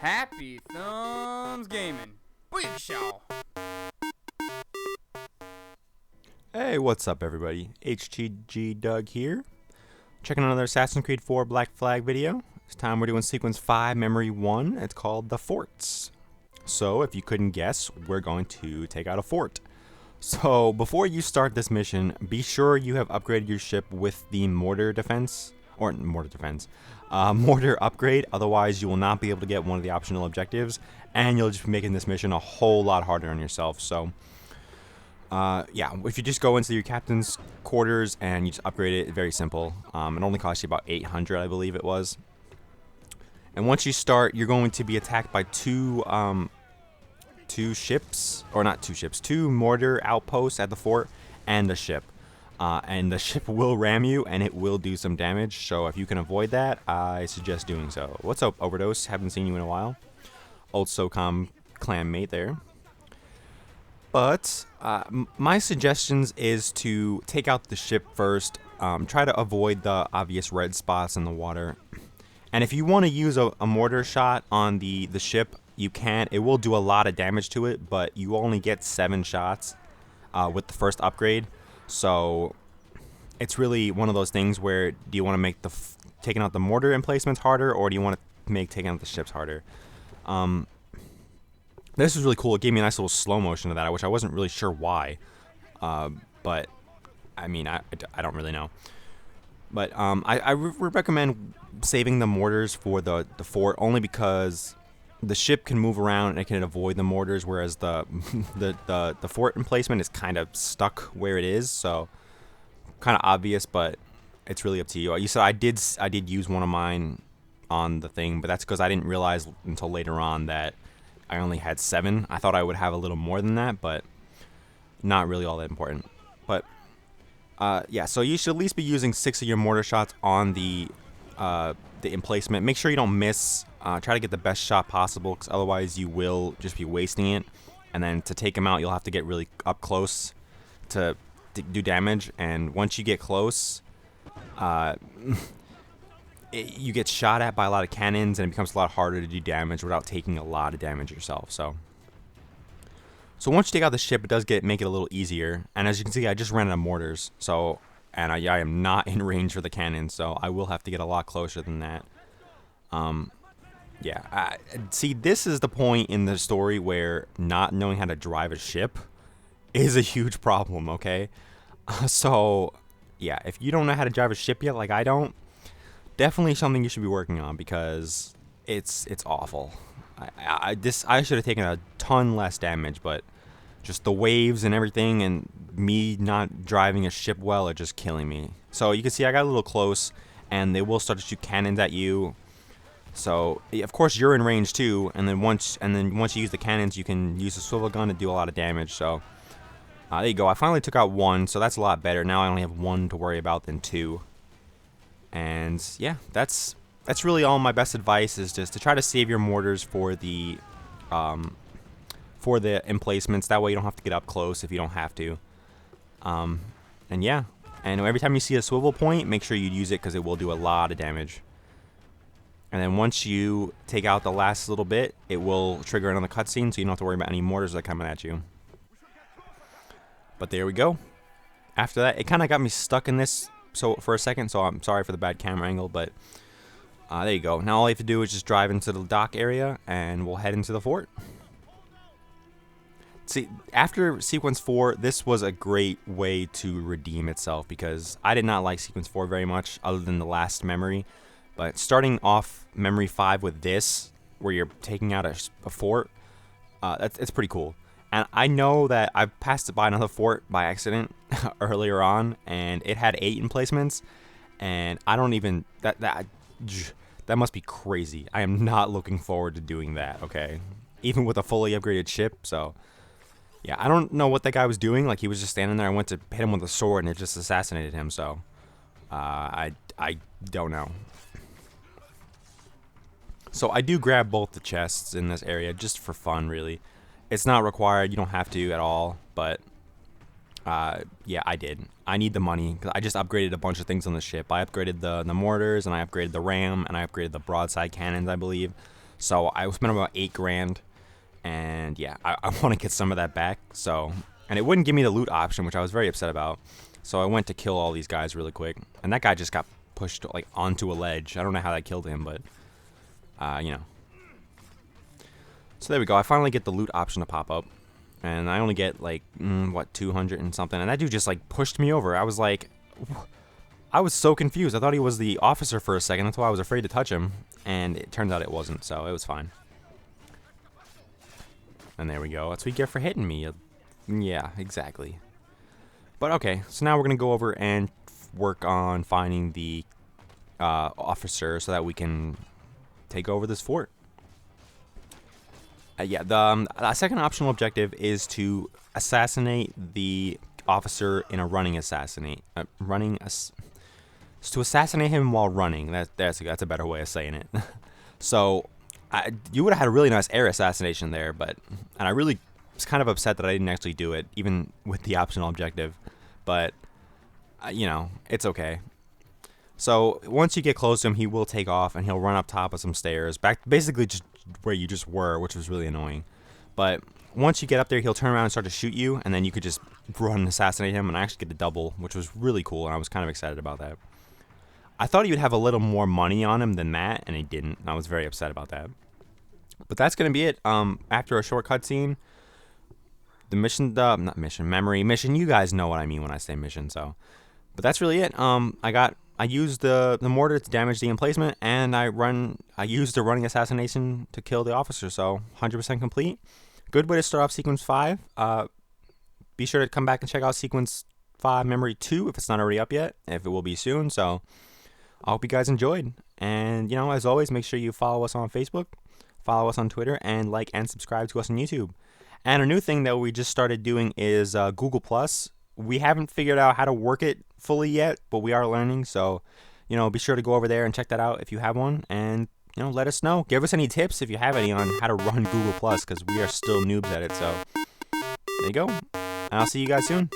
Happy Thumbs Gaming. Big show. Hey, what's up everybody? HTG Doug here. Checking another Assassin's Creed 4 Black Flag video. This time we're doing sequence 5, memory 1. It's called the forts. So, if you couldn't guess, we're going to take out a fort. So, before you start this mission, be sure you have upgraded your ship with the mortar upgrade. Otherwise, you will not be able to get one of the optional objectives, and you'll just be making this mission a whole lot harder on yourself. So, yeah, if you just go into your captain's quarters and you just upgrade it, very simple. It only costs you about 800, I believe it was. And once you start, you're going to be attacked by two mortar outposts at the fort and a ship. And the ship will ram you and it will do some damage. So if you can avoid that, I suggest doing so. What's up, Overdose? Haven't seen you in a while. Old SOCOM clan mate there. But my suggestions is to take out the ship first. Try to avoid the obvious red spots in the water. And if you want to use a mortar shot on the ship, you can. It will do a lot of damage to it, but you only get 7 shots with the first upgrade. So it's really one of those things where, do you want to make taking out the mortar emplacements harder, or do you want to make taking out the ships harder? This is really cool. It gave me a nice little slow motion of that, which I wasn't really sure why. But I mean, I don't really know. But I would recommend saving the mortars for the fort, only because the ship can move around and it can avoid the mortars, whereas the fort emplacement is kind of stuck where it is. So kind of obvious, but it's really up to you. You said I did use one of mine on the thing, but that's because I didn't realize until later on that I only had 7. I thought I would have a little more than that, but not really all that important. But yeah, so you should at least be using 6 of your mortar shots on the emplacement. Make sure you don't miss. Try to get the best shot possible, because otherwise you will just be wasting it. And then to take them out, you'll have to get really up close to do damage. And once you get close, you get shot at by a lot of cannons, and it becomes a lot harder to do damage without taking a lot of damage yourself. So once you take out the ship, it does make it a little easier. And as you can see, I just ran out of mortars. And I am not in range for the cannons, so I will have to get a lot closer than that. Yeah, see, this is the point in the story where not knowing how to drive a ship is a huge problem, okay? So, yeah, if you don't know how to drive a ship yet, like I don't, definitely something you should be working on, because it's awful. I should have taken a ton less damage, but just the waves and everything and me not driving a ship well are just killing me. So you can see I got a little close, and they will start to shoot cannons at you. So of course you're in range too, and then once you use the cannons, you can use the swivel gun to do a lot of damage. So there you go. I finally took out 1, so that's a lot better. Now I only have 1 to worry about than 2. And yeah, that's really all my best advice, is just to try to save your mortars for the emplacements. That way you don't have to get up close if you don't have to. And yeah, and every time you see a swivel point, make sure you use it, because it will do a lot of damage. And then once you take out the last little bit, it will trigger another cutscene, so you don't have to worry about any mortars that are coming at you. But there we go. After that, it kind of got me stuck in this for a second, so I'm sorry for the bad camera angle, but there you go. Now all you have to do is just drive into the dock area, and we'll head into the fort. See, after Sequence 4, this was a great way to redeem itself, because I did not like Sequence 4 very much, other than the last memory. But starting off memory 5 with this, where you're taking out a fort, it's pretty cool. And I know that I've passed by another fort by accident earlier on, and it had 8 emplacements, and I don't even, that must be crazy. I am not looking forward to doing that, okay? Even with a fully upgraded ship, so yeah, I don't know what that guy was doing. Like, he was just standing there. I went to hit him with a sword, and it just assassinated him, so I don't know. So I do grab both the chests in this area just for fun, really. It's not required. You don't have to at all, but yeah, I did. I need the money, because I just upgraded a bunch of things on the ship. I upgraded the mortars, and I upgraded the ram, and I upgraded the broadside cannons, I believe. So I spent about 8 grand, and yeah, I want to get some of that back. So, and it wouldn't give me the loot option, which I was very upset about. So I went to kill all these guys really quick, and that guy just got pushed like onto a ledge. I don't know how that killed him, but you know. So there we go. I finally get the loot option to pop up, and I only get like what, 200 and something, and that dude just like pushed me over. I was like, I was so confused. I thought he was the officer for a second. That's why I was afraid to touch him, and it turns out it wasn't. So it was fine. And there we go. That's what you get for hitting me. Yeah, exactly. But okay, so now we're gonna go over and work on finding the officer so that we can take over this fort. Yeah, the second optional objective is to assassinate the officer in a running assassinate. To assassinate him while running. That's a better way of saying it. So you would have had a really nice air assassination there, and I really was kind of upset that I didn't actually do it, even with the optional objective. But you know, it's okay. So once you get close to him, he will take off and he'll run up top of some stairs, back basically just where you just were, which was really annoying. But once you get up there, he'll turn around and start to shoot you, and then you could just run and assassinate him, and I actually get the double, which was really cool, and I was kind of excited about that. I thought he would have a little more money on him than that, and he didn't, and I was very upset about that. But that's going to be it. After a short cutscene, the mission, not mission, memory, mission, you guys know what I mean when I say mission, so. But that's really it. I used the mortar to damage the emplacement, and I used the running assassination to kill the officer, so 100% complete. Good way to start off Sequence 5. Be sure to come back and check out Sequence 5 Memory 2 if it's not already up yet, if it will be soon, so I hope you guys enjoyed. And, you know, as always, make sure you follow us on Facebook, follow us on Twitter, and like and subscribe to us on YouTube. And a new thing that we just started doing is Google+. We haven't figured out how to work it fully yet, but we are learning. So, you know, be sure to go over there and check that out if you have one. And, you know, let us know. Give us any tips if you have any on how to run Google+, because we are still noobs at it. So, there you go. And I'll see you guys soon.